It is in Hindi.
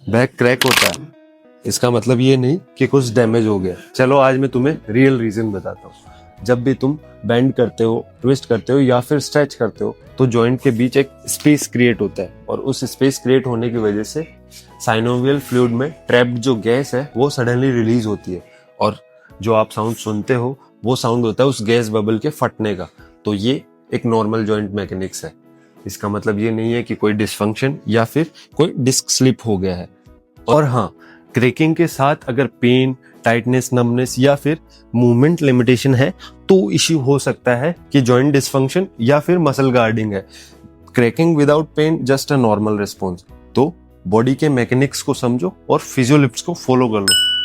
बैक क्रैक होता है, इसका मतलब ये नहीं कि कुछ डैमेज हो गया। चलो आज मैं तुम्हें रियल रीजन बताता हूँ। जब भी तुम बेंड करते हो, ट्विस्ट करते हो या फिर स्ट्रेच करते हो तो जॉइंट के बीच एक स्पेस क्रिएट होता है, और उस स्पेस क्रिएट होने की वजह से साइनोवियल फ्लूइड में ट्रैप्ड जो गैस है वो सडनली रिलीज होती है, और जो आप साउंड सुनते हो वो साउंड होता है उस गैस बबल के फटने का। तो ये एक नॉर्मल जॉइंट मैकेनिक्स है। इसका मतलब ये नहीं है कि कोई डिसफंक्शन या फिर कोई डिस्क स्लिप हो गया है। और हाँ, क्रैकिंग के साथ अगर पेन, टाइटनेस, नमनेस या फिर मूवमेंट लिमिटेशन है तो इश्यू हो सकता है कि जॉइंट डिसफंक्शन या फिर मसल गार्डिंग है। Cracking without pain just a normal response. तो बॉडी के मैकेनिक्स को समझो और फिजियोलिप्स को फॉलो कर लो।